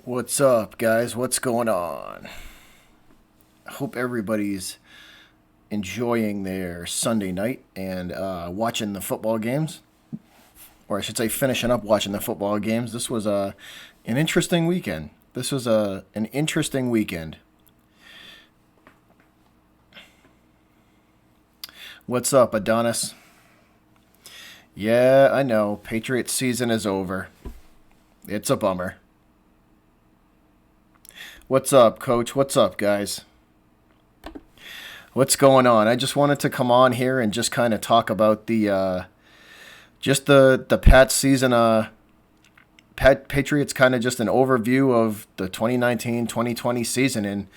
What's up, guys? What's going on? I hope everybody's enjoying their Sunday night and watching the football games, or I should say, finishing up watching the football games. This was an interesting weekend. This was an interesting weekend. What's up, Adonis? Yeah, I know. Patriots season is over. It's a bummer. What's up, Coach? What's up, guys? What's going on? I just wanted to come on here and just kind of talk about the Pats season. Patriots kind of just an overview of the 2019-2020 season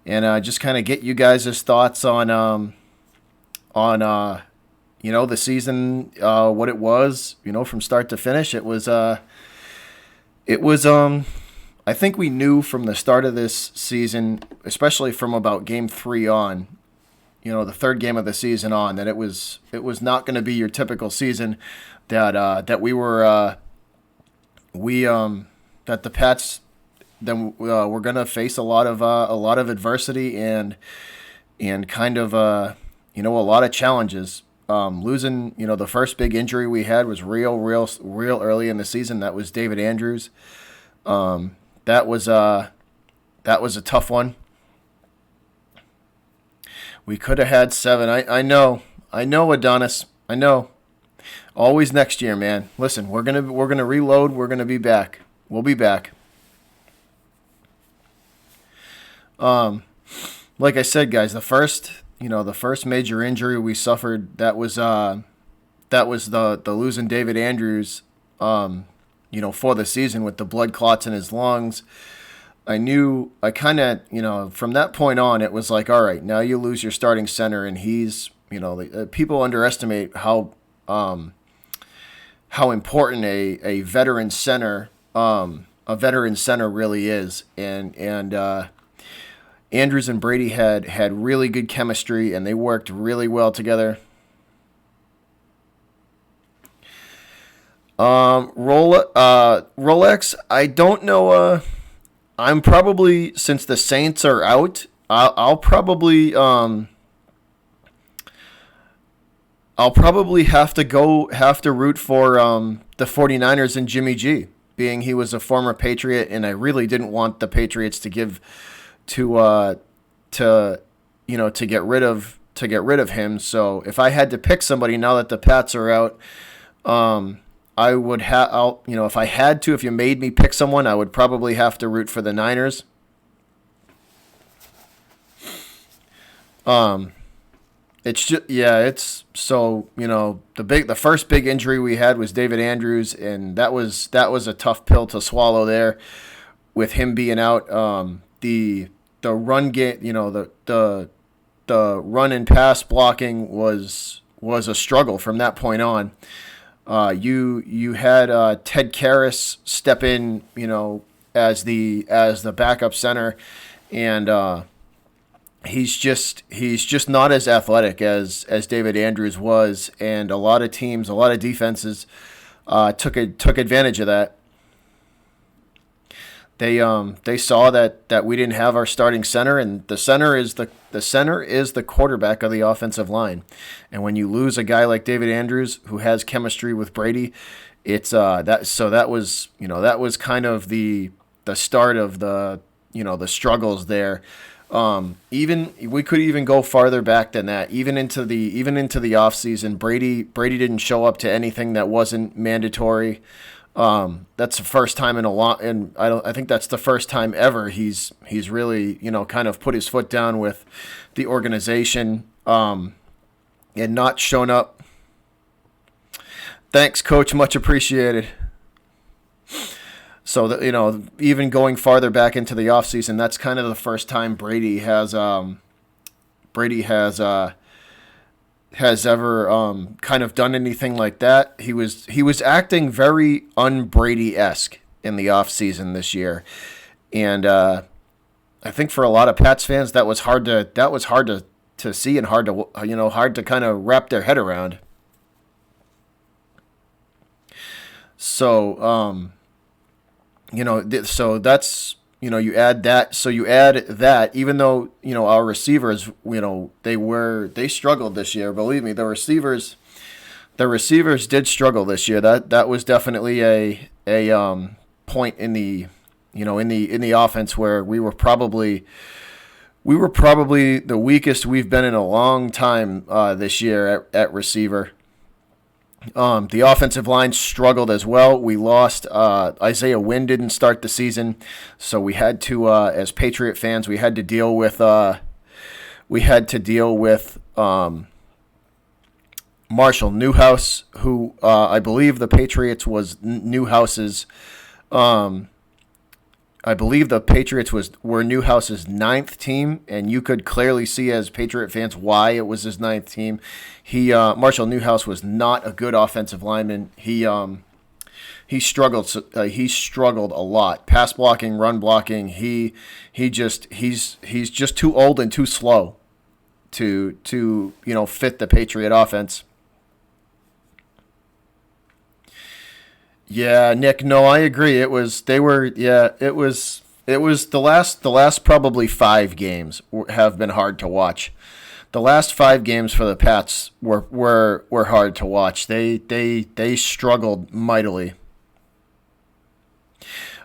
and just kind of get you guys' thoughts on the season, what it was, from start to finish. It was I think we knew from the start of this season, especially from about game 3 on, the third game of the season on, that it was not going to be your typical season, that the Pats then were going to face a lot of adversity and kind of a lot of challenges. Losing, the first big injury we had was real early in the season. That was David Andrews. That was a tough one. We could have had 7. I know, Adonis. I know. Always next year, man. Listen, we're gonna reload. We're gonna be back. We'll be back. Like I said, guys, the first major injury we suffered, that was the losing David Andrews. For the season with the blood clots in his lungs. I from that point on, it was like, all right, now you lose your starting center, and he's, people underestimate how important a veteran center really is, and Andrews and Brady had really good chemistry, and they worked really well together. Rolex, I don't know. I'm probably, since the Saints are out, I'll probably have to root for the 49ers and Jimmy G, being he was a former Patriot, and I really didn't want the Patriots to get rid of him. So if I had to pick somebody now that the Pats are out, I would have, if I had to, if you made me pick someone, I would probably have to root for the Niners. It's so, the first big injury we had was David Andrews, and that was a tough pill to swallow there, with him being out. The run game, the run and pass blocking was a struggle from that point on. You had Ted Karras step in, as the backup center, and he's just not as athletic as David Andrews was, and a lot of teams, a lot of defenses took advantage of that. They saw that we didn't have our starting center, and the center is the quarterback of the offensive line. And when you lose a guy like David Andrews, who has chemistry with Brady, it's that was kind of the start of the struggles there. Even we could even go farther back than that. Even into the offseason, Brady didn't show up to anything that wasn't mandatory. That's the first time in a lot, and I think that's the first time ever he's really, kind of put his foot down with the organization, and not shown up. Thanks, Coach. Much appreciated. So, even going farther back into the offseason, that's kind of the first time Brady has ever kind of done anything like that. He was acting very un-Brady-esque in the offseason this year, and I think for a lot of Pats fans that was hard to see, and hard to kind of wrap their head around. So So that's, you add that. So you add that, even though, our receivers, they struggled this year. Believe me, the receivers did struggle this year. That was definitely a point in the, in the offense where we were probably the weakest we've been in a long time this year at receiver. The offensive line struggled as well. We lost. Isaiah Wynn didn't start the season, so we had to, as Patriot fans, we had to deal with Marshall Newhouse, who I believe the Patriots was Newhouse's. I believe the Patriots were Newhouse's ninth team, and you could clearly see as Patriot fans why it was his ninth team. Marshall Newhouse was not a good offensive lineman. He struggled. He struggled a lot. Pass blocking, run blocking. He's just too old and too slow to fit the Patriot offense. Yeah, Nick. No, I agree. It was they were. Yeah, it was. It was the last probably 5 games have been hard to watch. The last 5 games for the Pats were hard to watch. They struggled mightily.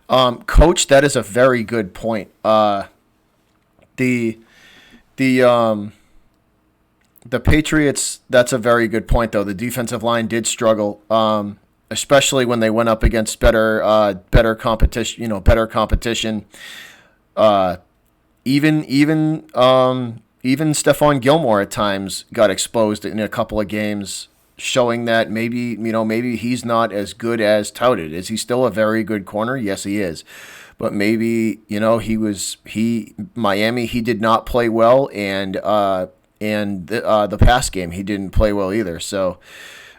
Coach, that is a very good point. The the the Patriots. That's a very good point, though. The defensive line did struggle. Especially when they went up against better competition. Better competition. Uh, even Stephon Gilmore at times got exposed in a couple of games, showing that maybe he's not as good as touted. Is he still a very good corner? Yes, he is. But maybe Miami, he did not play well, and the pass game he didn't play well either. So.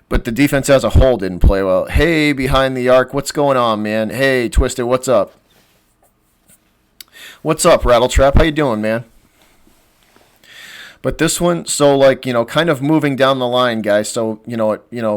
But the defense as a whole didn't play well. Hey, behind the arc, what's going on, man? Hey, Twisted, what's up? What's up, Rattletrap? How you doing, man? But this one, so kind of moving down the line, guys. So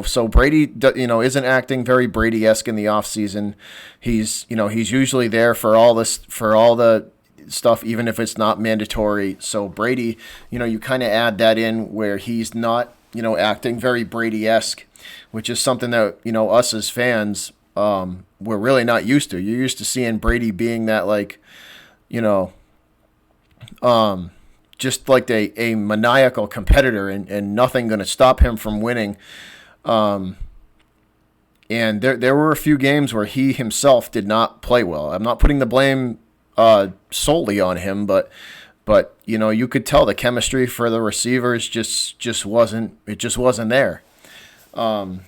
so Brady, isn't acting very Brady-esque in the offseason. He's usually there for all the stuff, even if it's not mandatory. So Brady, you kind of add that in where he's not, acting very Brady-esque, which is something that, us as fans, we're really not used to. You're used to seeing Brady being that, you know, just like a maniacal competitor and nothing going to stop him from winning. And there were a few games where he himself did not play well. I'm not putting the blame solely on him, but you could tell the chemistry for the receivers just wasn't there. So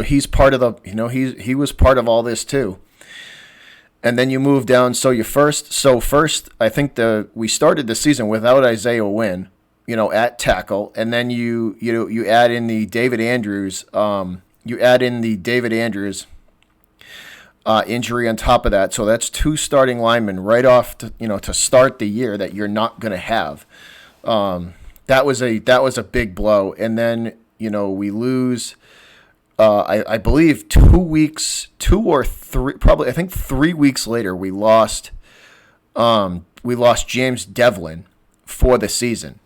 he's part of the he was part of all this too. And then you move down. So first, I think we started the season without Isaiah Wynn, at tackle, and then you add in the David Andrews. Injury on top of that. So that's 2 starting linemen right off to start the year that you're not going to have. That was a big blow. And then, we lose, I believe 2 weeks, 2 or 3, probably, I think 3 weeks later, we lost James Devlin for the season.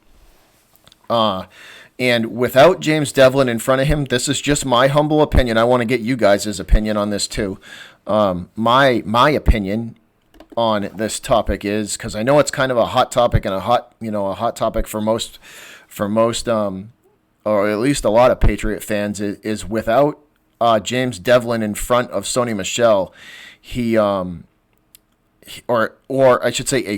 And without James Devlin in front of him, this is just my humble opinion. I want to get you guys' opinion on this too. My opinion on this topic is, because I know it's kind of a hot topic and a hot topic for most, or at least a lot of Patriot fans, is without James Devlin in front of Sony Michel, or I should say a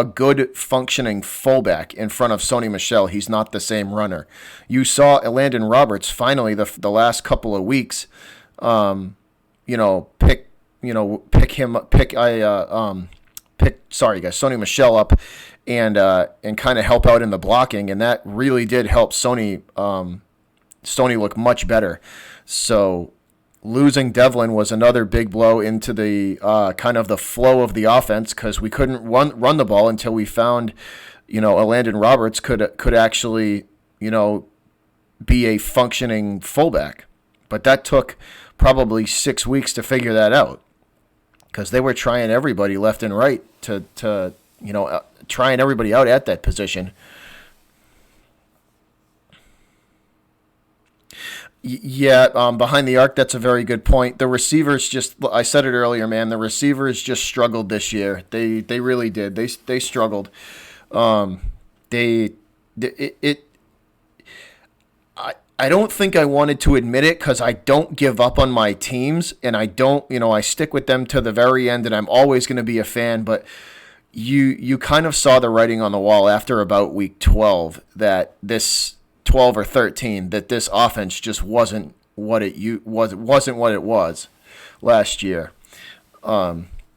good functioning fullback in front of Sony Michel, he's not the same runner. You saw Landon Roberts finally the last couple of weeks, Sony Michel up and kind of help out in the blocking, and that really did help Sony look much better. So losing Devlin was another big blow into the kind of the flow of the offense, because we couldn't run the ball until we found, a Landon Roberts could actually, be a functioning fullback. But that took probably 6 weeks to figure that out. because they were trying everybody left and right to trying everybody out at that position. Yeah, behind the arc, that's a very good point. The receivers I said it earlier, man. The receivers just struggled this year. They really did. They struggled. Um, they it I don't think I wanted to admit it because I don't give up on my teams, and I don't, I stick with them to the very end, and I'm always going to be a fan. But you kind of saw the writing on the wall after about week 12 that this 12 or 13 that this offense just wasn't what it was last year.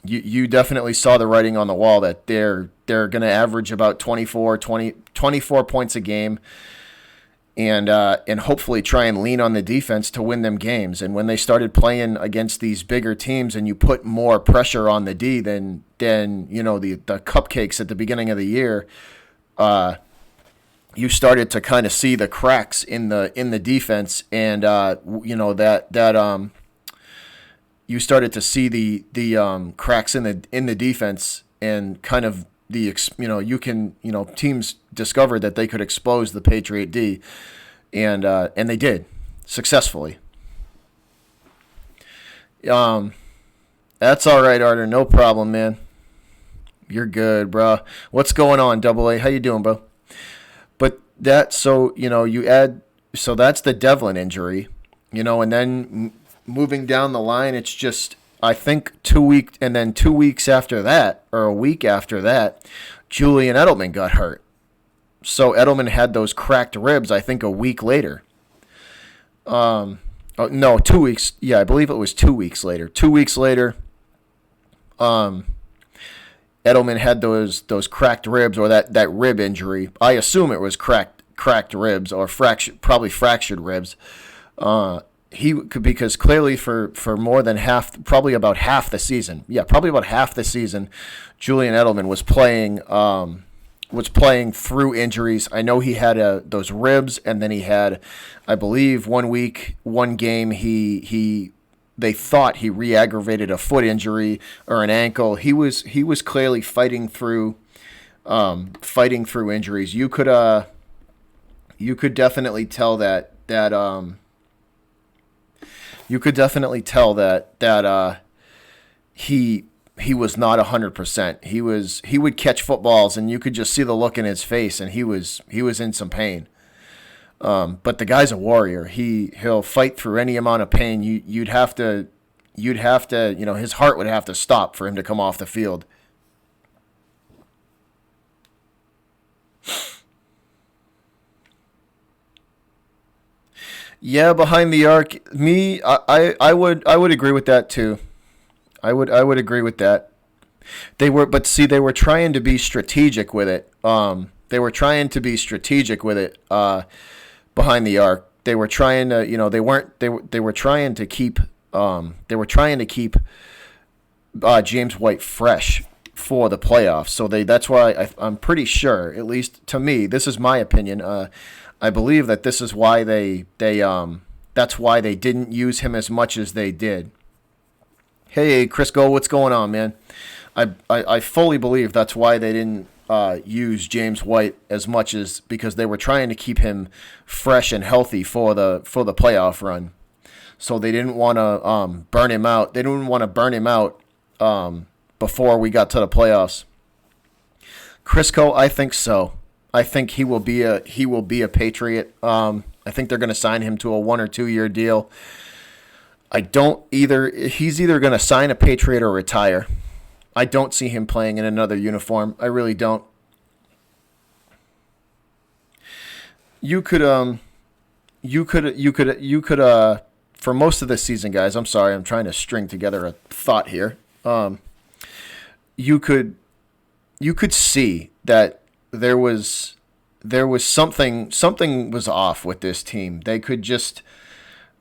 You definitely saw the writing on the wall that they're going to average about 24 points a game, and hopefully try and lean on the defense to win them games. And when they started playing against these bigger teams and you put more pressure on the D than the cupcakes at the beginning of the year, you started to kind of see the cracks in the defense, and you started to see the cracks in the defense, and kind of teams discovered that they could expose the Patriot D, and they did successfully. That's all right, Arter. No problem, man. You're good, bro. What's going on, Double A? How you doing, bro? But that's the Devlin injury, and then moving down the line, it's just, I think 2 weeks after that, or a week after that, Julian Edelman got hurt. So Edelman had those cracked ribs, I think, a week later. No, 2 weeks. Yeah, I believe it was 2 weeks later. 2 weeks later, Edelman had those cracked ribs, or that rib injury. I assume it was cracked ribs, or probably fractured ribs. Because clearly for more than half, probably about half the season, Julian Edelman was playing through injuries. I know he had those ribs, and then he had, I believe, one game they thought he re-aggravated a foot injury or an ankle. He was clearly fighting through injuries. You could definitely tell that he was not 100%. He would catch footballs, and you could just see the look in his face, and he was in some pain. But the guy's a warrior. He'll fight through any amount of pain. You'd have to, his heart would have to stop for him to come off the field. Yeah, behind the arc, I would agree with that too. I would agree with that. They were trying to be strategic with it. Behind the arc. They were trying to, they were trying to keep James White fresh for the playoffs. So that's why I'm pretty sure, at least to me, this is my opinion. I believe that this is why that's why they didn't use him as much as they did. Hey, Crisco, what's going on, man? I fully believe that's why they didn't use James White as much, as because they were trying to keep him fresh and healthy for the playoff run. So they didn't want to burn him out. They didn't want to burn him out before we got to the playoffs. Crisco, I think so. I think he will be a Patriot. I think they're going to sign him to a 1 or 2 year deal. He's either going to sign a Patriot or retire. I don't see him playing in another uniform. I really don't. You could for most of the season, guys. I'm sorry, I'm trying to string together a thought here. You could see that there was something was off with this team. They could just,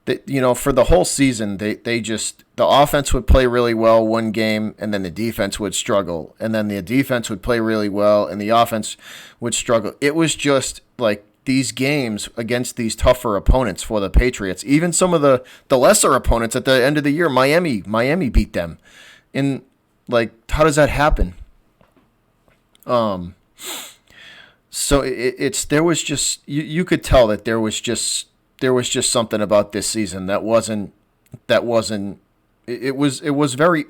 for the whole season, the offense would play really well one game, and then the defense would struggle, and then the defense would play really well, and the offense would struggle. It was just like these games against these tougher opponents for the Patriots, even some of the lesser opponents at the end of the year. Miami beat them. in like how does that happen? So it's there was just you could tell that there was just something about this season that wasn't it was very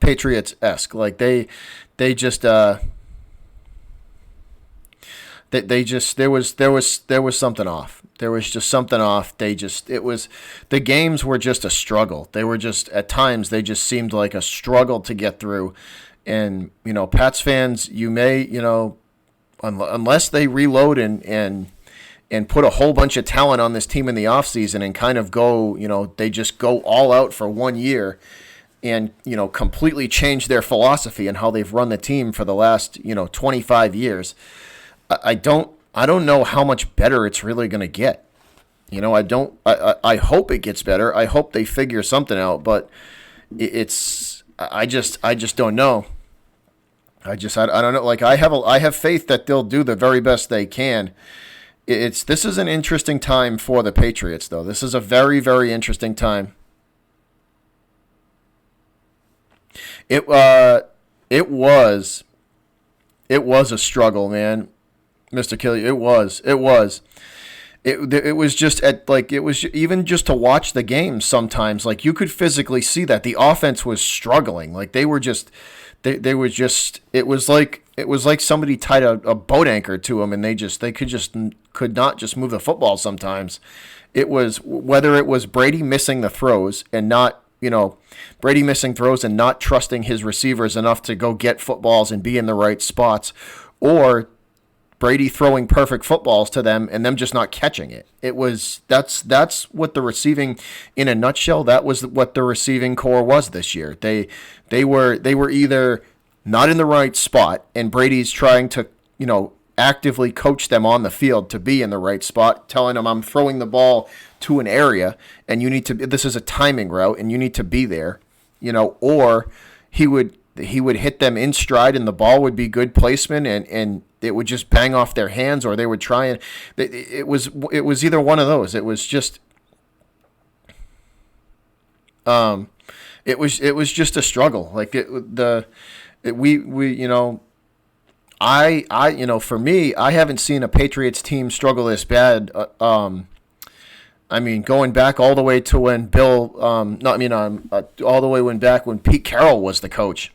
Patriots-esque. Like they just they just there was something off. There was just something off. It was the games were just a struggle. They were just at times they just seemed like a struggle to get through. And Pats fans, you may unless they reload and put a whole bunch of talent on this team in the offseason and kind of go, they just go all out for 1 year and, completely change their philosophy and how they've run the team for the last, 25 years. I don't know how much better it's really going to get. I hope it gets better. I hope they figure something out, but I just don't know. I don't know. Like I have faith that they'll do the very best they can. This is an interesting time for the Patriots, though. This is a very, very interesting time. It was a struggle, man, Mr. Kelly. It was. It was just it was even just to watch the game sometimes. Like you could physically see that the offense was struggling. Like they were just. They were just. It was like somebody tied a boat anchor to them, and they could not just move the football. Sometimes, it was whether it was Brady missing the throws and not Brady missing throws and not trusting his receivers enough to go get footballs and be in the right spots, or Brady throwing perfect footballs to them and them just not catching it. That's what the receiving, in a nutshell, that was what the receiving core was this year. They were either not in the right spot and Brady's trying to, actively coach them on the field to be in the right spot, telling them I'm throwing the ball to an area and this is a timing route and you need to be there, or he would hit them in stride and the ball would be good placement and it would just bang off their hands, or they would try and it was either one of those. It was just it was just a struggle. Like for me, I haven't seen a Patriots team struggle this bad. I mean, going back all the way to when all the way when Pete Carroll was the coach.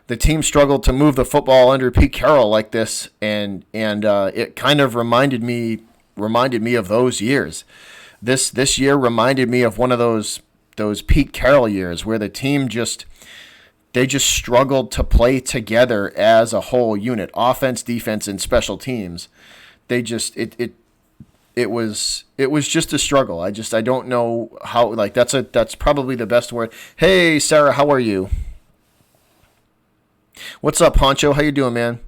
The team struggled to move the football under Pete Carroll like this, and it kind of reminded me of those years. This year reminded me of one of those Pete Carroll years where the team just struggled to play together as a whole unit, offense, defense, and special teams. They just it was just a struggle. I don't know how, like that's probably the best word. Hey Sarah, how are you? What's up, Honcho? How you doing, man?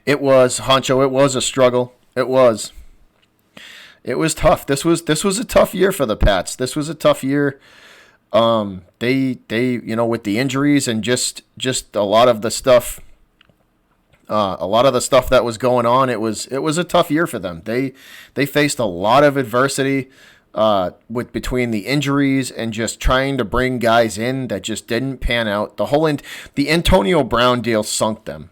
It was a struggle. It was tough. This was a tough year for the Pats. This was a tough year. They with the injuries and just a lot of the stuff that was going on, it was a tough year for them. They faced a lot of adversity between the injuries and just trying to bring guys in that just didn't pan out. The Antonio Brown deal sunk them.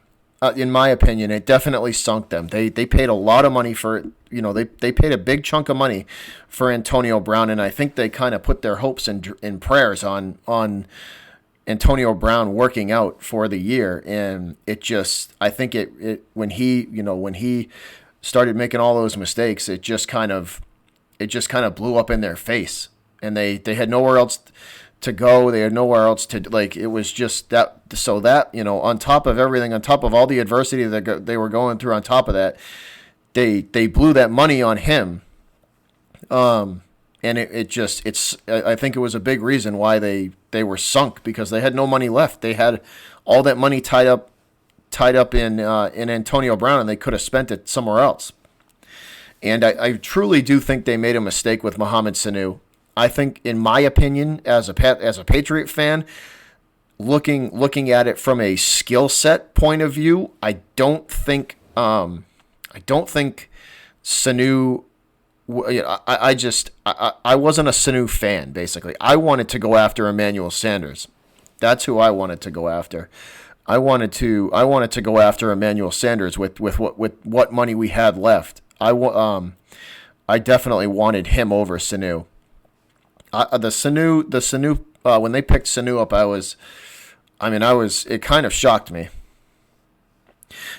In my opinion, it definitely sunk them. They paid a lot of money for, they paid a big chunk of money for Antonio Brown, and I think they kind of put their hopes and prayers on Antonio Brown working out for the year. And I think when he started making all those mistakes, it just kind of blew up in their face, and they had nowhere else to go. They had nowhere else to, it was just that. So that, on top of everything, on top of all the adversity that they were going through, on top of that, they blew that money on him. And I think it was a big reason why they were sunk, because they had no money left. They had all that money tied up in Antonio Brown, and they could have spent it somewhere else. And I truly do think they made a mistake with Mohamed Sanu. I think, in my opinion, as a Patriot fan, looking at it from a skill set point of view, I don't think Sanu I wasn't a Sanu fan. Basically, I wanted to go after Emmanuel Sanders. That's who I wanted to go after. I wanted to go after Emmanuel Sanders with what money we had left. I definitely wanted him over Sanu. The Sanu when they picked Sanu up, it kind of shocked me.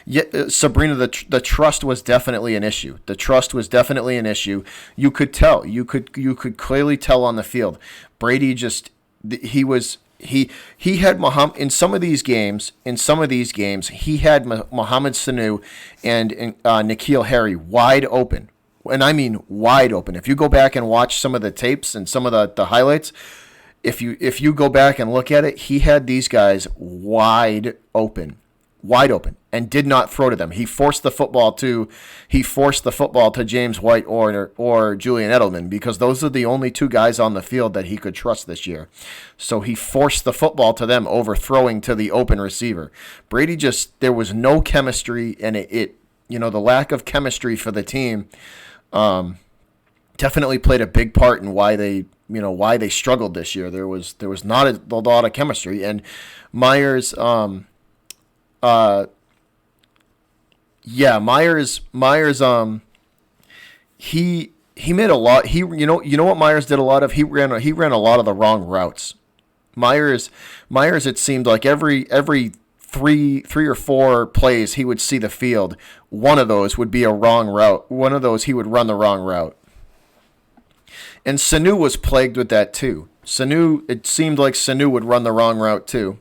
Yeah, Sabrina, the trust was definitely an issue. The trust was definitely an issue. You could tell. You could clearly tell on the field. Brady just he had Muhammad in some of these games. In some of these games, he had Mohamed Sanu and N'Keal Harry wide open, and I mean wide open. If you go back and watch some of the tapes and some of the highlights, if you go back and look at it, he had these guys wide open, and did not throw to them. He forced the football to James White or Julian Edelman, because those are the only two guys on the field that he could trust this year. So he forced the football to them, overthrowing to the open receiver. Brady there was no chemistry, and the lack of chemistry for the team definitely played a big part in why they struggled this year. There was not a lot of chemistry, and Myers. Myers. He made a lot. What Myers did a lot of. He ran a lot of the wrong routes. Myers. It seemed like every three or four plays he would see the field, one of those would be a wrong route. One of those he would run the wrong route. And Sanu was plagued with that too. It seemed like Sanu would run the wrong route too.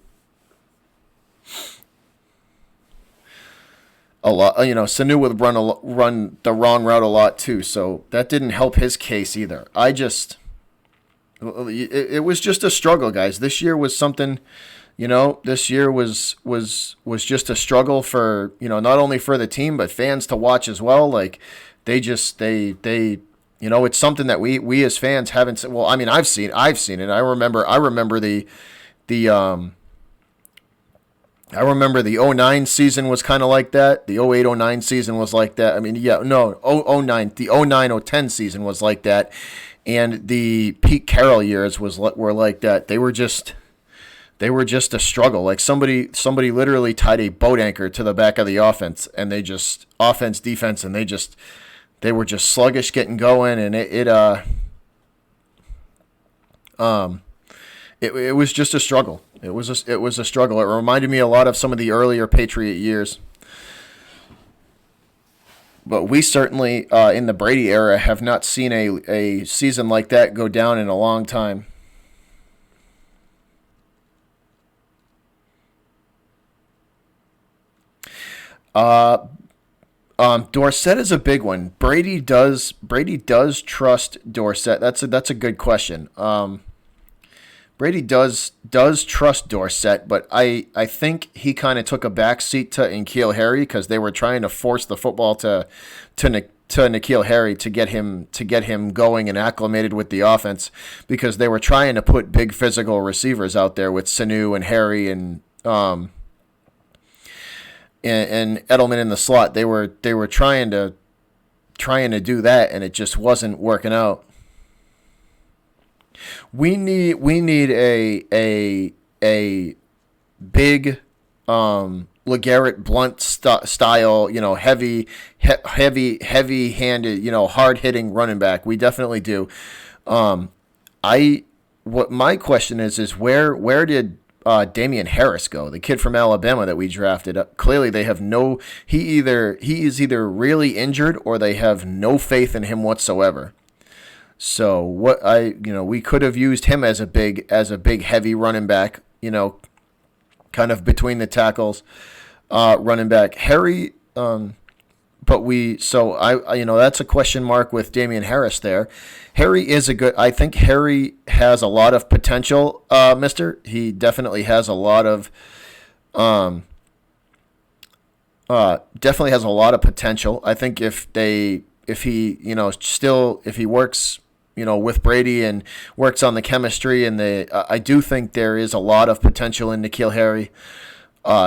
A lot, Sanu would run the wrong route a lot too, so that didn't help his case either. It was just a struggle, guys. This year was something, This year was just a struggle for not only for the team but fans to watch as well. Like it's something that we as fans haven't. Well, I mean, I've seen it. I remember the 09 season was kind of like that. The 08-09 season was like that. I mean, yeah, no, 09, the 09-010 season was like that. And the Pete Carroll years were like that. They were just a struggle. Like somebody literally tied a boat anchor to the back of the offense, and offense, defense, and they were just sluggish getting going, and it was just a struggle. It was a struggle. It reminded me a lot of some of the earlier Patriot years. But we certainly, in the Brady era, have not seen a season like that go down in a long time. Dorsett is a big one. Brady does trust Dorsett. That's a good question. Brady does trust Dorsett, but I think he kind of took a backseat to N'Keal Harry because they were trying to force the football to N'Keal Harry to get him going and acclimated with the offense, because they were trying to put big physical receivers out there with Sanu and Harry and Edelman in the slot. They were trying to do that, and it just wasn't working out. We need a big LeGarrette Blount style, heavy handed, hard hitting running back. We definitely do. What my question is where did Damian Harris go, the kid from Alabama that we drafted? Clearly they have he is either really injured or they have no faith in him whatsoever. So we could have used him as a big heavy running back, kind of between the tackles, running back. Harry, that's a question mark with Damian Harris there. I think Harry has a lot of potential, mister. He definitely has a lot of potential. I think if he works, with Brady and works on the chemistry, and I do think there is a lot of potential in N'Keal Harry.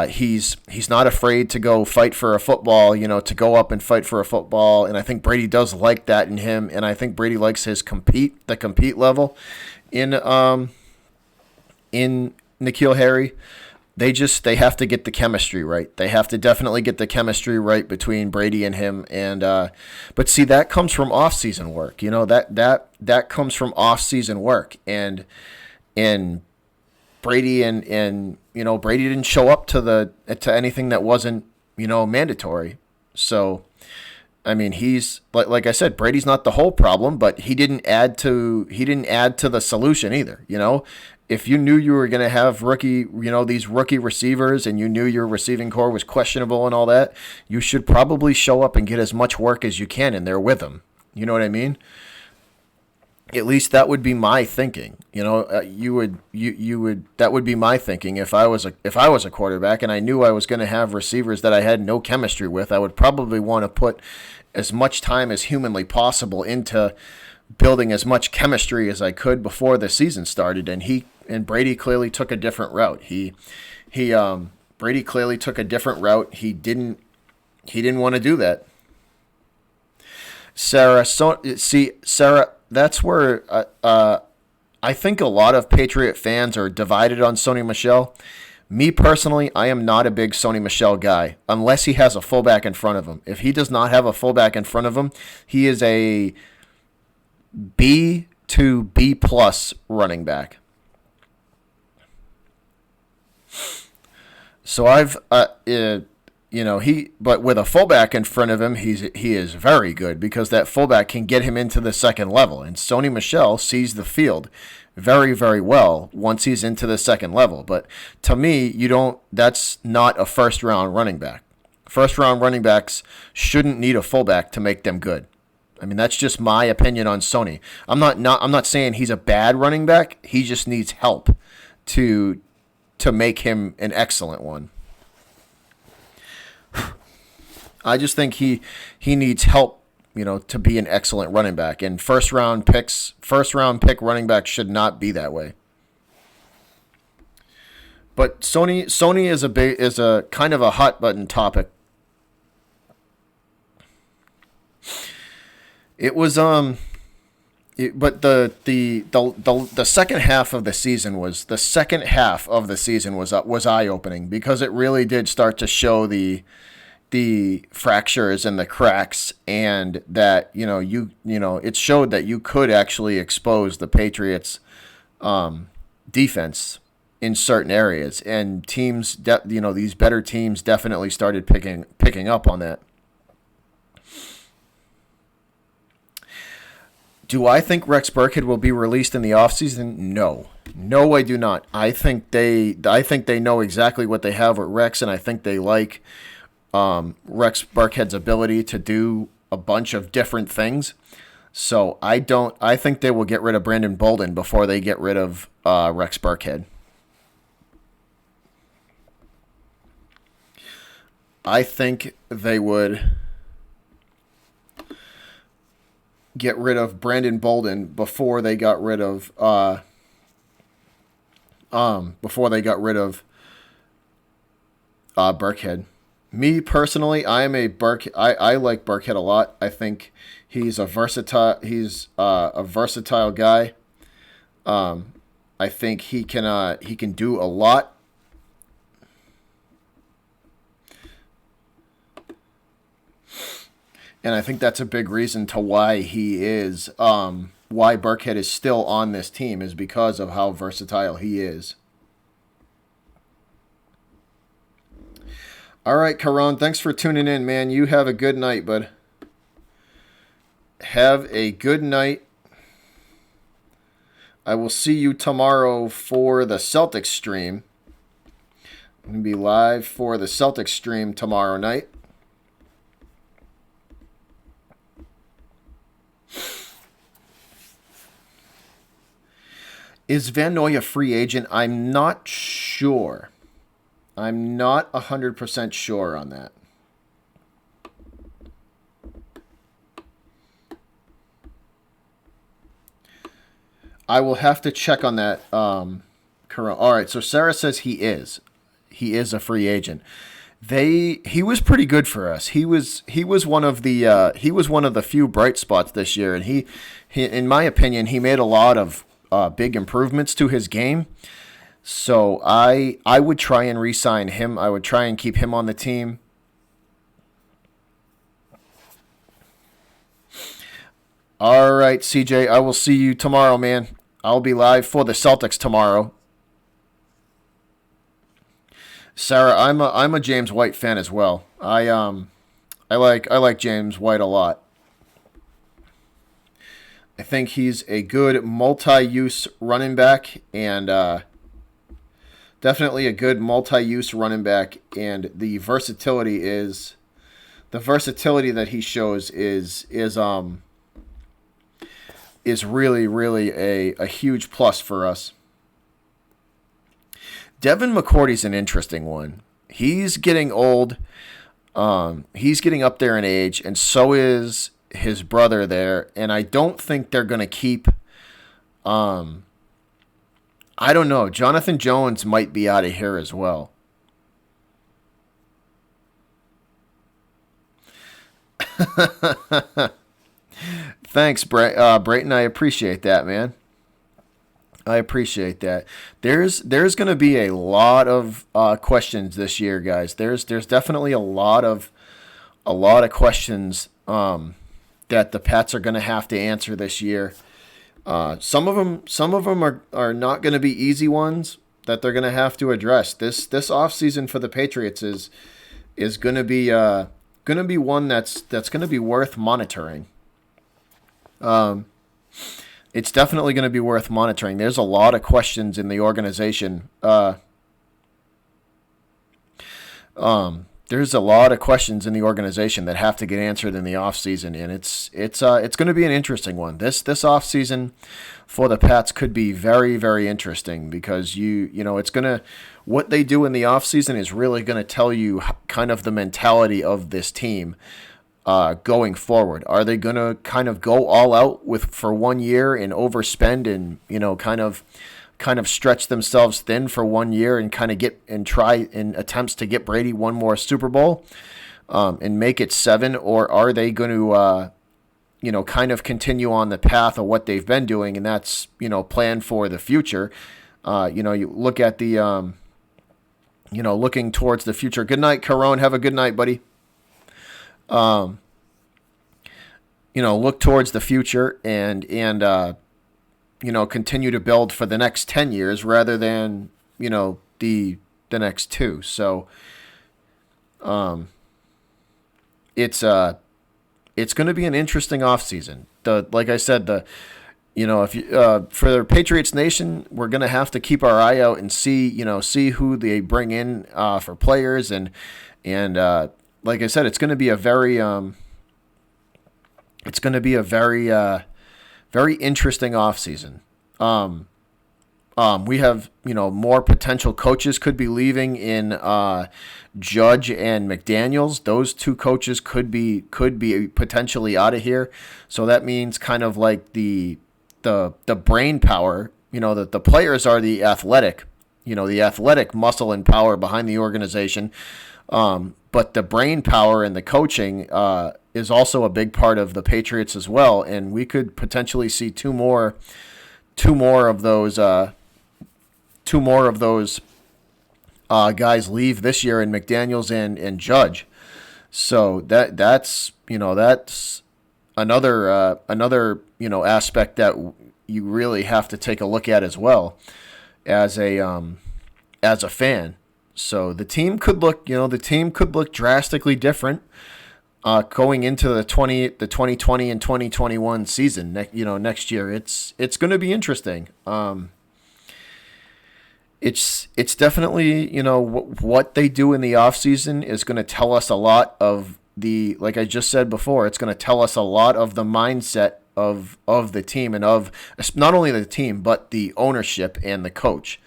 He's not afraid to go fight for a football, to go up and fight for a football, and I think Brady does like that in him, and I think Brady likes his the compete level in N'Keal Harry. They have to get the chemistry right. They have to definitely get the chemistry right between Brady and him. And but see, that comes from off-season work. That comes from off-season work. And Brady and Brady didn't show up to anything that wasn't mandatory. So I mean, he's like I said, Brady's not the whole problem, but he didn't add to the solution either. If you knew you were going to have these rookie receivers, and you knew your receiving core was questionable and all that, you should probably show up and get as much work as you can in there with them. You know what I mean? At least that would be my thinking. That would be my thinking if I was a quarterback and I knew I was going to have receivers that I had no chemistry with. I would probably want to put as much time as humanly possible into building as much chemistry as I could before the season started. And Brady clearly took a different route. Brady clearly took a different route. He didn't want to do that. Sarah, that's where I think a lot of Patriot fans are divided on Sony Michel. Me personally, I am not a big Sony Michel guy unless he has a fullback in front of him. If he does not have a fullback in front of him, he is a B to B plus running back. So but with a fullback in front of him, he is very good because that fullback can get him into the second level. And Sony Michel sees the field very, very well once he's into the second level. But to me, that's not a first round running back. First round running backs shouldn't need a fullback to make them good. I mean, that's just my opinion on Sony. I'm not saying he's a bad running back. He just needs help to make him an excellent one. I just think he needs help, to be an excellent running back. And first round pick running back should not be that way. But Sony is a kind of a hot button topic. It was but the second half of the season was eye opening because it really did start to show the fractures and the cracks, and that it showed that you could actually expose the Patriots defense in certain areas, and teams these better teams definitely started picking up on that. Do I think Rex Burkhead will be released in the offseason? No, I do not. I think they know exactly what they have with Rex, and I think they like Rex Burkhead's ability to do a bunch of different things. So I think they will get rid of Brandon Bolden before they get rid of Rex Burkhead. I think they would get rid of Brandon Bolden before they got rid of Burkhead. Me personally, I like Burkhead a lot. I think he's a versatile guy. I think he can do a lot. And I think that's a big reason to why why Burkhead is still on this team, is because of how versatile he is. All right, Karan, thanks for tuning in, man. You have a good night, bud. Have a good night. I will see you tomorrow for the Celtics stream. I'm going to be live for the Celtics stream tomorrow night. Is Van Noy a free agent? I'm not sure. I'm not 100% sure on that. I will have to check on that. All right, so Sarah says he is. is a free agent. He was pretty good for us. He was one of the few bright spots this year, and he in my opinion he made a lot of big improvements to his game. So I would try and re-sign him. I would try and keep him on the team. All right, CJ, I will see you tomorrow, man. I'll be live for the Celtics tomorrow. Sarah, I'm a James White fan as well. I like James White a lot. I think he's a good multi-use running back, and definitely a good multi-use running back. And the versatility that he shows is really really a huge plus for us. Devin McCourty's an interesting one. He's getting old. He's getting up there in age, and so is his brother there. And I don't think they're going to keep. I don't know. Jonathan Jones might be out of here as well. Thanks, Brayton. I appreciate that, man. I appreciate that. There's going to be a lot of questions this year, guys. There's definitely a lot of questions that the Pats are going to have to answer this year. Some of them are not going to be easy ones that they're going to have to address. This offseason for the Patriots is going to be one that's going to be worth monitoring. It's definitely going to be worth monitoring. There's a lot of questions in the organization. There's a lot of questions in the organization that have to get answered in the offseason, and it's going to be an interesting one. This offseason for the Pats could be very, very interesting because it's going to what they do in the offseason is really going to tell you kind of the mentality of this team. Going forward, are they going to kind of go all out for 1 year and overspend and kind of stretch themselves thin for 1 year and kind of try in attempts to get Brady one more Super Bowl and make it 7, or are they going to kind of continue on the path of what they've been doing, and that's plan for the future. You look at the looking towards the future. Good night, Caron. Have a good night, buddy. Look towards the future and continue to build for the next 10 years rather than, the next 2. So, it's going to be an interesting offseason. Like I said, if you, for the Patriots Nation, we're going to have to keep our eye out and see who they bring in, for players and like I said, it's going to be a very very interesting offseason. We have more potential coaches could be leaving in Judge and McDaniels. Those 2 coaches could be potentially out of here. So that means kind of like the brain power. That the players are the athletic muscle and power behind the organization. But the brain power and the coaching is also a big part of the Patriots as well, and we could potentially see two more of those guys leave this year in McDaniels and Judge. So that's another aspect that you really have to take a look at as well as a fan. So the team could look drastically different going into the 2020 and 2021 season. Next year, it's going to be interesting. It's definitely what they do in the offseason is going to tell us a lot of like I just said before. It's going to tell us a lot of the mindset of the team and of not only the team but the ownership and the coach.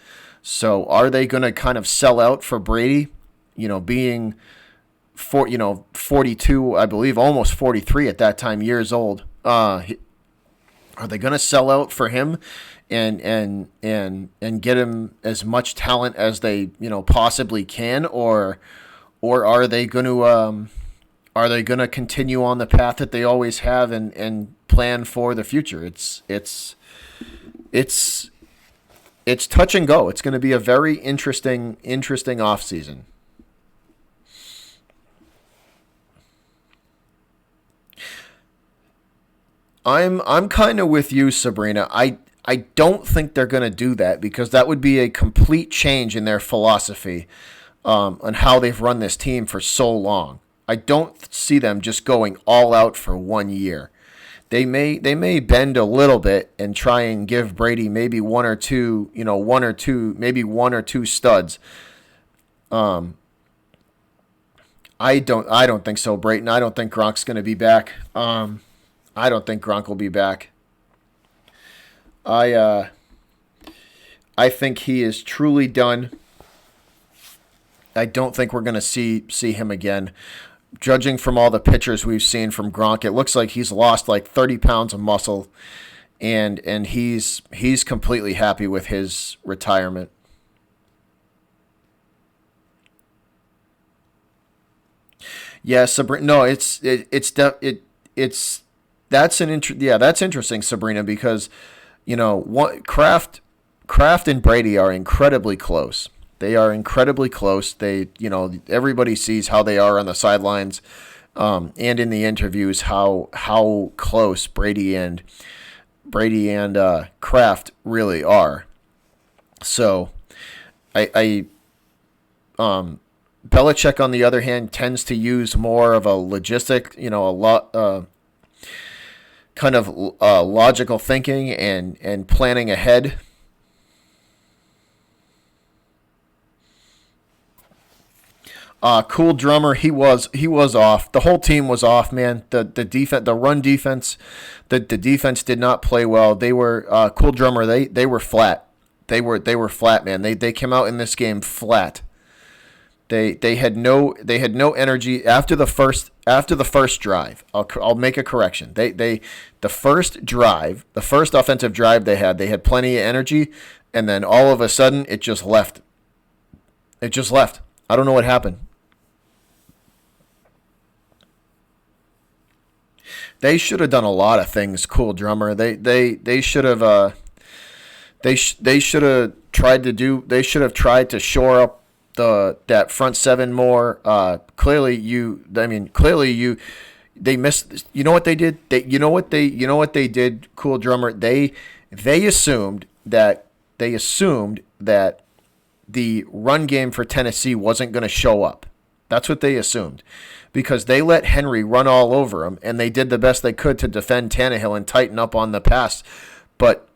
So are they going to kind of sell out for Brady, being 42, I believe, almost 43 at that time, years old? Are they going to sell out for him and get him as much talent as they possibly can, or are they going to continue on the path that they always have and plan for the future? It's touch and go. It's going to be a very interesting off season. I'm kind of with you, Sabrina. I don't think they're going to do that because that would be a complete change in their philosophy on how they've run this team for so long. I don't see them just going all out for 1 year. They may bend a little bit and try and give Brady maybe maybe one or two studs. I don't think so, Brayton. I don't think Gronk's going to be back. I don't think Gronk will be back. I think he is truly done. I don't think we're going to see him again. Judging from all the pictures we've seen from Gronk, it looks like he's lost like 30 pounds of muscle, and he's completely happy with his retirement. Yeah, Sabrina. No, it's that's interesting, Sabrina, because what Kraft and Brady are incredibly close. They are incredibly close. Everybody sees how they are on the sidelines, and in the interviews how close Brady and Kraft really are. So, Belichick, on the other hand, tends to use more of a logistic, a lot, kind of logical thinking and planning ahead. Cool drummer, he was off. The whole team was off, man. The run defense, the defense did not play well. They were cool drummer. They were flat. They were flat, man. They came out in this game flat. They had no energy after the first drive. I'll make a correction. The first drive, the first offensive drive they had plenty of energy, and then all of a sudden it just left. It just left. I don't know what happened. They should have done a lot of things, cool drummer. They should have they should have tried to shore up that front seven more. Clearly they missed. You know what they did? You know what they did, cool drummer. They assumed that the run game for Tennessee wasn't going to show up. That's what they assumed, because they let Henry run all over him, and they did the best they could to defend Tannehill and tighten up on the pass. But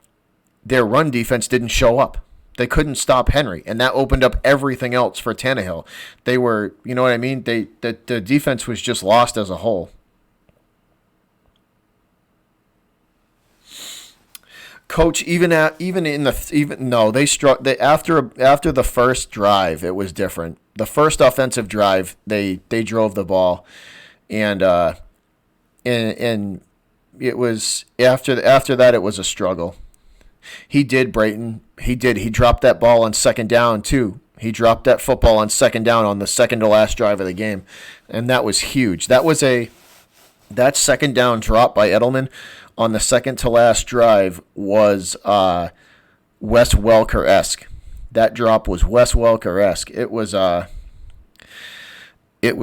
their run defense didn't show up. They couldn't stop Henry, and that opened up everything else for Tannehill. They were, you know what I mean? The defense was just lost as a whole. Coach, they struck. After the first drive, it was different. The first offensive drive, they drove the ball, and it was after that it was a struggle. He did, Brayton. He did. He dropped that ball on second down too. He dropped that football on second down on the second to last drive of the game, and that was huge. That second down drop by Edelman on the second to last drive was Wes Welker-esque. That drop was Wes Welker-esque. It was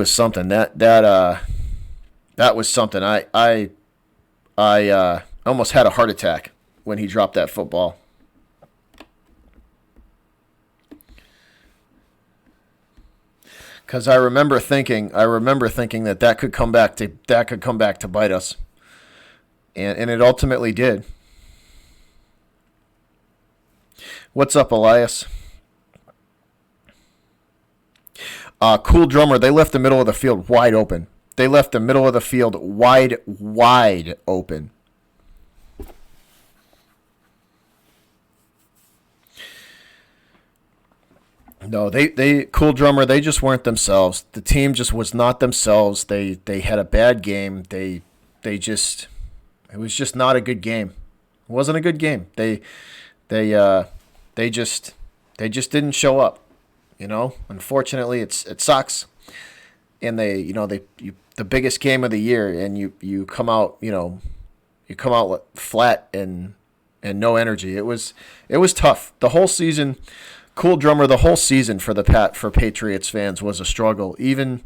something. That was something. I almost had a heart attack when he dropped that football. Because I remember thinking that could come back to bite us, and it ultimately did. What's up, Elias? Cool drummer. They left the middle of the field wide open. Wide open. No, they cool drummer. They just weren't themselves. The team just was not themselves. They had a bad game. It was just not a good game. wasn't a good game. They they just they just didn't show up. Unfortunately, it sucks. And the biggest game of the year, and you come out flat and no energy. It was tough. The whole season, cool drummer. The whole season for Patriots fans was a struggle. Even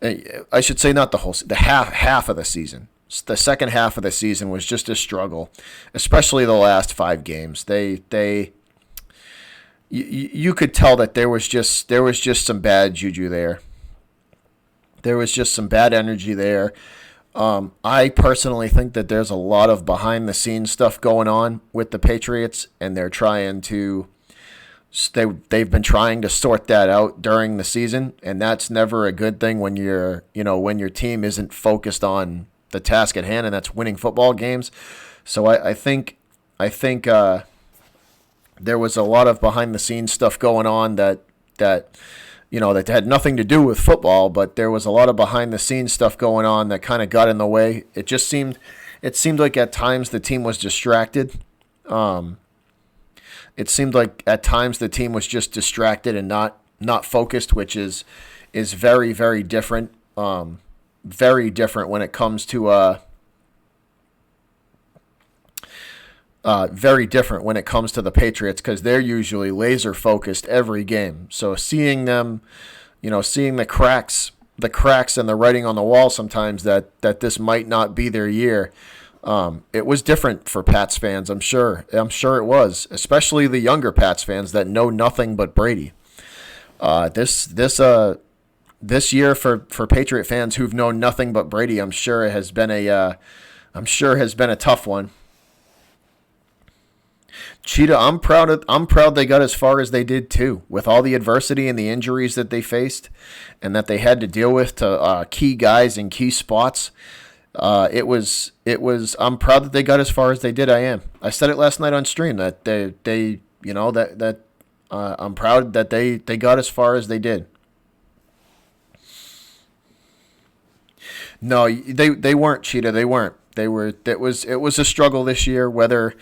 I should say not the whole the half of the season. The second half of the season was just a struggle, especially the last 5 games. You could tell that there was just some bad juju there. There was just some bad energy there. I personally think that there's a lot of behind-the-scenes stuff going on with the Patriots, and they've been trying to sort that out during the season, and that's never a good thing when when your team isn't focused on the task at hand, and that's winning football games. So I think there was a lot of behind-the-scenes stuff going on that had nothing to do with football, but there was a lot of behind-the-scenes stuff going on that kind of got in the way. It seemed like at times the team was distracted. It seemed like at times the team was just distracted and not focused, which is very, very different. Very different when it comes to very different when it comes to the Patriots, because they're usually laser focused every game. So seeing them, seeing the cracks and the writing on the wall sometimes that this might not be their year. It was different for Pats fans. I'm sure it was, especially the younger Pats fans that know nothing but Brady. This year for Patriot fans who've known nothing but Brady, I'm sure has been a tough one. Cheetah, I'm proud they got as far as they did too, with all the adversity and the injuries that they faced, and that they had to deal with to key guys in key spots. I'm proud that they got as far as they did. I said it last night on stream that I'm proud that they got as far as they did. No, they weren't, Cheetah. They weren't. It was a struggle this year. Whether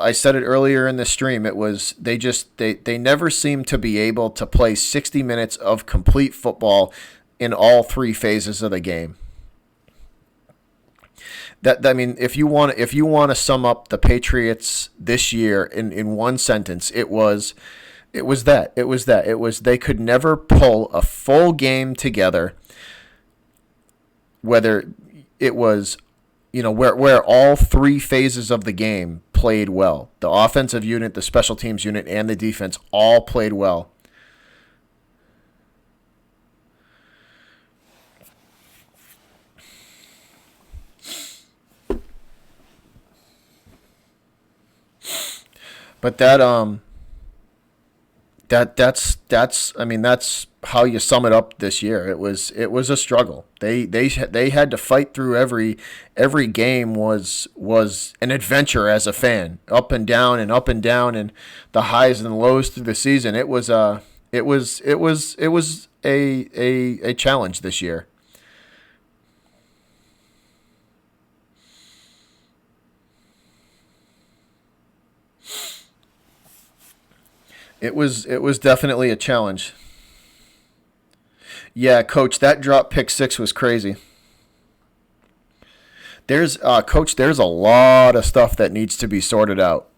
I said it earlier in the stream, they never seemed to be able to play 60 minutes of complete football in all 3 phases of the game. If you want to sum up the Patriots this year in one sentence, it was they could never pull a full game together. Whether it was, where all 3 phases of the game played well. The offensive unit, the special teams unit, and the defense all played well. But that's how you sum it up this year. It was a struggle. They had to fight through every game was an adventure as a fan, up and down and the highs and lows through the season. It was a challenge this year. It was definitely a challenge. Yeah, Coach, that drop pick 6 was crazy. Coach, there's a lot of stuff that needs to be sorted out.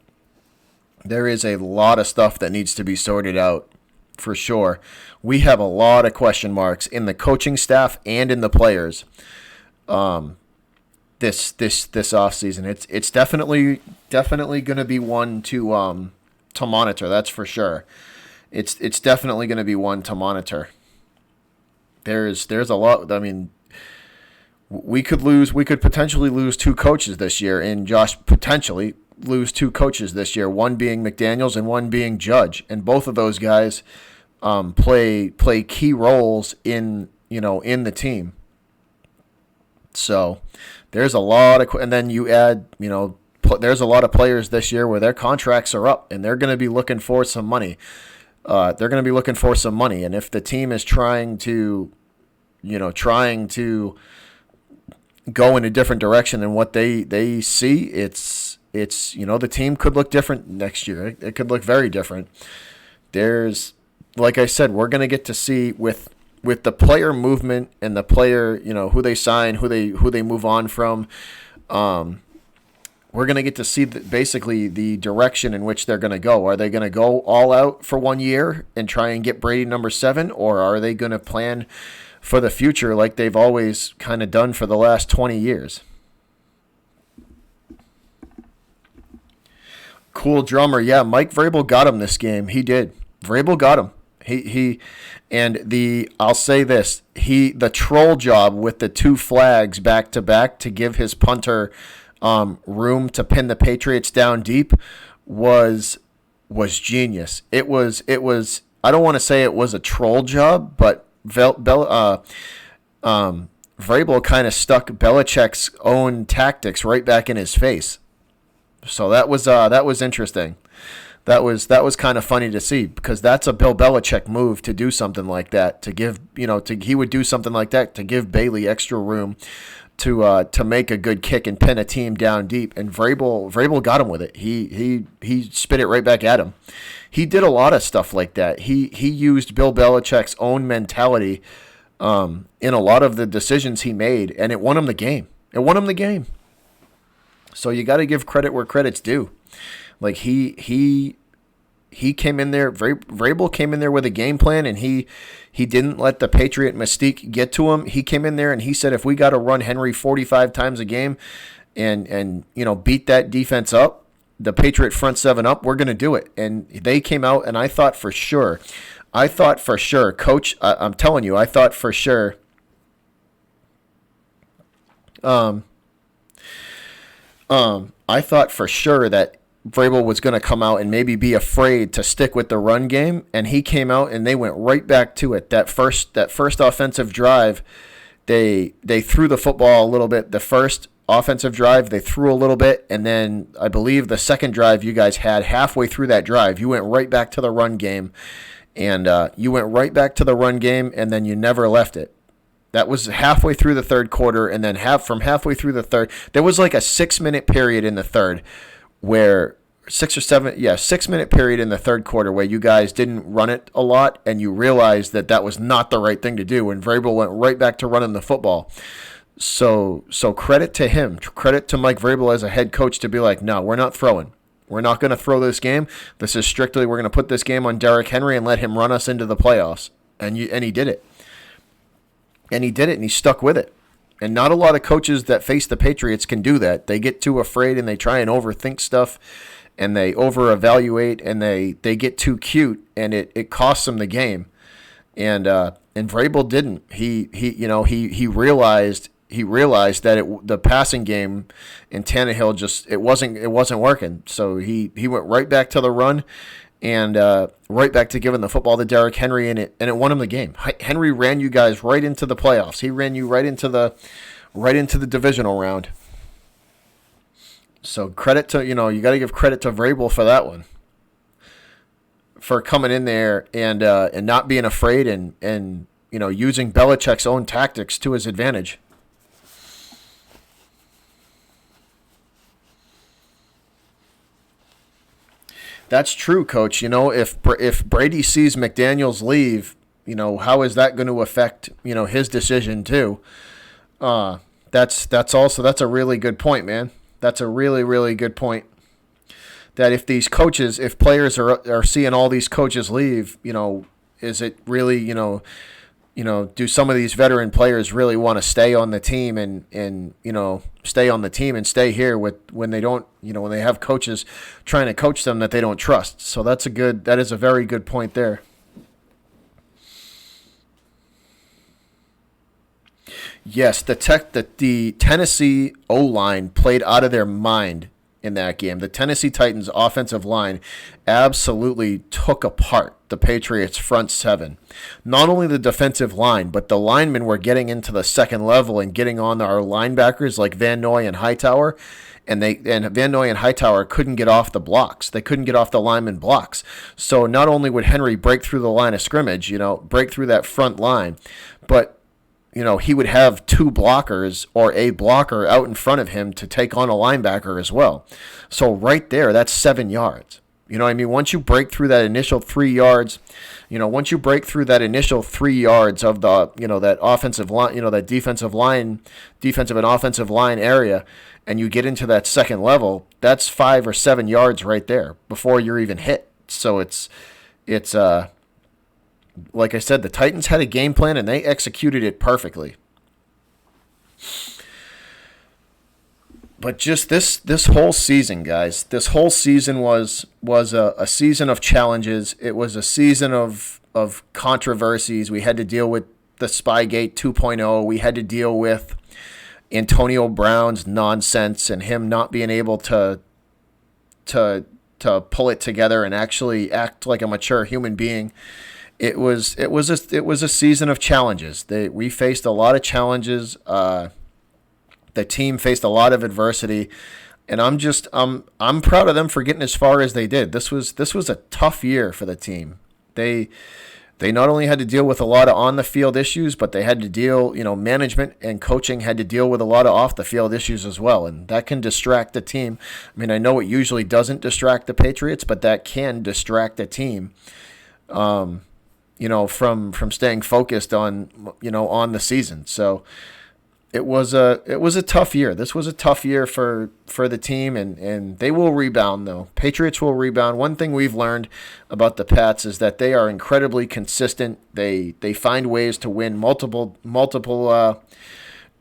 There is a lot of stuff that needs to be sorted out, for sure. We have a lot of question marks in the coaching staff and in the players. This offseason, it's definitely going to be one to monitor. That's for sure. It's definitely going to be one to monitor. There's a lot. We could potentially lose 2 coaches this year, and Josh potentially lose 2 coaches this year. One being McDaniels and one being Judge, and both of those guys play key roles in the team. So there's a lot of, and then you add there's a lot of players this year where their contracts are up, and they're going to be looking for some money. And if the team is trying to go in a different direction than what they see, it's it's, the team could look different next year. It could look very different. There's, like I said, we're going to get to see with the player movement and the player, who they sign, who they move on from. We're going to get to see basically the direction in which they're going to go. Are they going to go all out for 1 year and try and get Brady number 7, or are they going to plan for the future like they've always kind of done for the last 20 years? Cool drummer. Yeah, Mike Vrabel got him this game. He did. Vrabel got him. I'll say this, the troll job with the 2 flags back to back to give his punter room to pin the Patriots down deep was genius. It was I don't want to say it was a troll job, but Vrabel kind of stuck Belichick's own tactics right back in his face. So that was interesting. That was kind of funny to see, because that's a Bill Belichick move to do something like that, to give, he would do something like that to give Bailey extra room to make a good kick and pin a team down deep. And Vrabel got him with it. He spit it right back at him. He did a lot of stuff like that. He used Bill Belichick's own mentality in a lot of the decisions he made, and it won him the game. So you got to give credit where credit's due. Like he came in there. Vrabel came in there with a game plan, and he didn't let the Patriot mystique get to him. He came in there and he said, if we got to run Henry 45 times a game, and beat that defense up, the Patriot front 7 up, we're going to do it. And they came out, and I thought for sure, Coach, I'm telling you, I thought for sure. I thought for sure that Vrabel was going to come out and maybe be afraid to stick with the run game, and he came out and they went right back to it. That first offensive drive, they threw the football a little bit. The first offensive drive, they threw a little bit, and then I believe the second drive you guys had, halfway through that drive, you went right back to the run game, and and then you never left it. That was halfway through the third quarter, and then halfway through the third, there was like a 6-minute period in the third where 6-minute period in the third quarter where you guys didn't run it a lot, and you realized that was not the right thing to do, and Vrabel went right back to running the football. So credit to him, credit to Mike Vrabel as a head coach to be like, no, we're not throwing. We're not going to throw this game. This is strictly, we're going to put this game on Derrick Henry and let him run us into the playoffs. And he did it. And he stuck with it. And not a lot of coaches that face the Patriots can do that. They get too afraid and they try and overthink stuff, and they over-evaluate, and they get too cute, and it costs them the game. And Vrabel didn't. He realized that the passing game in Tannehill just it wasn't working. So he went right back to the run, and right back to giving the football to Derrick Henry, and it won him the game. Henry ran you guys right into the playoffs. He ran you right into the divisional round. So credit to, you got to give credit to Vrabel for that one, for coming in there and not being afraid, and using Belichick's own tactics to his advantage. That's true, Coach. If Brady sees McDaniels leave, how is that going to affect, his decision too? That's a really good point, man. That's a really, really good point. That if players are seeing all these coaches leave, is it really, do some of these veteran players really want to stay on the team and stay here when they don't, when they have coaches trying to coach them that they don't trust. So that is a very good point there. Yes, the Tennessee O-line played out of their mind in that game. The Tennessee Titans offensive line absolutely took apart the Patriots front 7. Not only the defensive line, but the linemen were getting into the second level and getting on our linebackers like Van Noy and Hightower, and Van Noy and Hightower couldn't get off the blocks. They couldn't get off the lineman blocks. So not only would Henry break through the line of scrimmage, break through that front line, but he would have two blockers or a blocker out in front of him to take on a linebacker as well. So right there, that's 7 yards. You know what I mean? Once you break through that initial 3 yards, once you break through that initial 3 yards of the, that offensive line, that defensive and offensive line area, and you get into that second level, that's 5 or 7 yards right there before you're even hit. So it's like I said, the Titans had a game plan and they executed it perfectly. But just this whole season, guys, this whole season was a season of challenges. It was a season of controversies. We had to deal with the Spygate 2.0. We had to deal with Antonio Brown's nonsense and him not being able to pull it together and actually act like a mature human being. It was a season of challenges. We faced a lot of challenges. The team faced a lot of adversity, and I'm proud of them for getting as far as they did. This was a tough year for the team. They not only had to deal with a lot of on the field issues, but they had to deal, management and coaching had to deal with a lot of off the field issues as well, and that can distract the team. I mean, I know it usually doesn't distract the Patriots, but that can distract a team. From staying focused on the season. So it was a tough year. This was a tough year for the team, and they will rebound though. Patriots will rebound. One thing we've learned about the Pats is that they are incredibly consistent. They find ways to win multiple.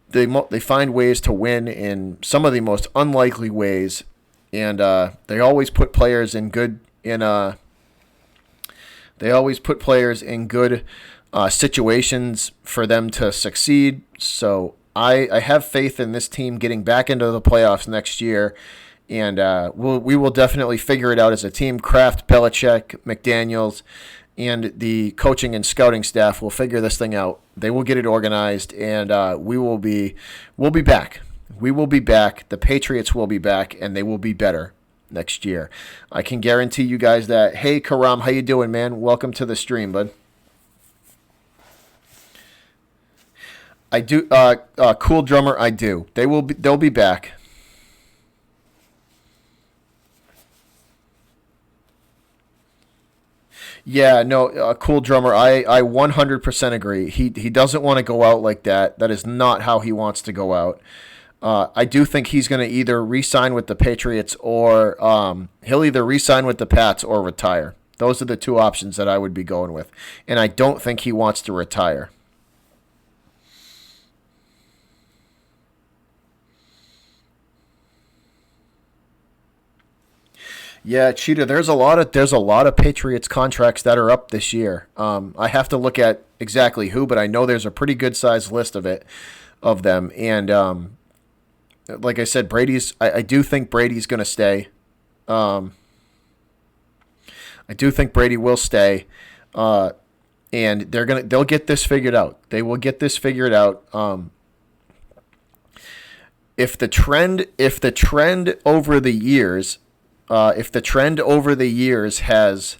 They find ways to win in some of the most unlikely ways, and they always put players in good situations for them to succeed. So I have faith in this team getting back into the playoffs next year, and we will definitely figure it out as a team. Kraft, Belichick, McDaniels, and the coaching and scouting staff will figure this thing out. They will get it organized, and we'll be back. We will be back. The Patriots will be back, and they will be better next year. I can guarantee you guys that. Hey, Karam, how you doing, man? Welcome to the stream, bud. I do. Cool Drummer, I do. They'll be back. Yeah, no, Cool Drummer, I 100% agree. He doesn't want to go out like that. That is not how he wants to go out. I do think he's going to either re-sign with the Patriots or he'll either re-sign with the Pats or retire. Those are the two options that I would be going with. And I don't think he wants to retire. Yeah, Cheetah, there's a lot of Patriots contracts that are up this year. I have to look at exactly who, but I know there's a pretty good sized list of them. And like I said, I do think Brady's going to stay. I do think Brady will stay. And they'll get this figured out. They will get this figured out. If the trend over the years has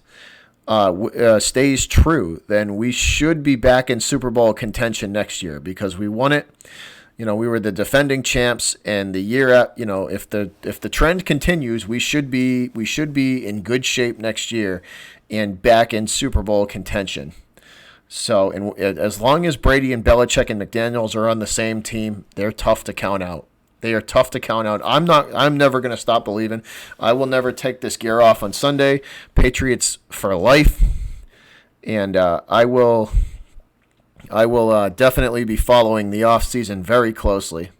stays true, then we should be back in Super Bowl contention next year because we won it. We were the defending champs, and the year if the trend continues, we should be in good shape next year and back in Super Bowl contention. So, and as long as Brady and Belichick and McDaniels are on the same team, they're tough to count out. They are tough to count out. I'm never going to stop believing. I will never take this gear off on Sunday. Patriots for life. And I will definitely be following the offseason very closely.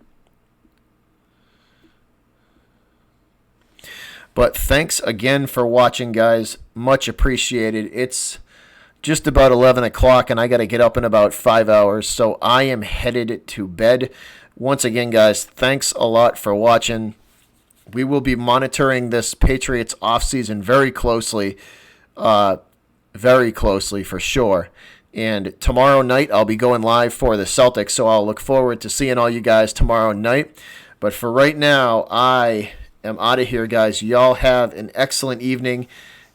But thanks again for watching, guys. Much appreciated. It's just about 11 o'clock, and I got to get up in about 5 hours, so I am headed to bed. Once again, guys, thanks a lot for watching. We will be monitoring this Patriots offseason very closely for sure. And tomorrow night, I'll be going live for the Celtics, so I'll look forward to seeing all you guys tomorrow night. But for right now, I am out of here, guys. Y'all have an excellent evening,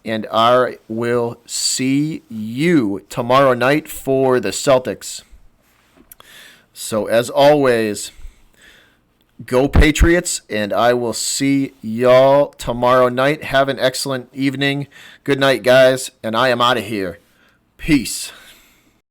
and I will see you tomorrow night for the Celtics. So as always, go Patriots, and I will see y'all tomorrow night. Have an excellent evening. Good night, guys, and I am out of here. Peace.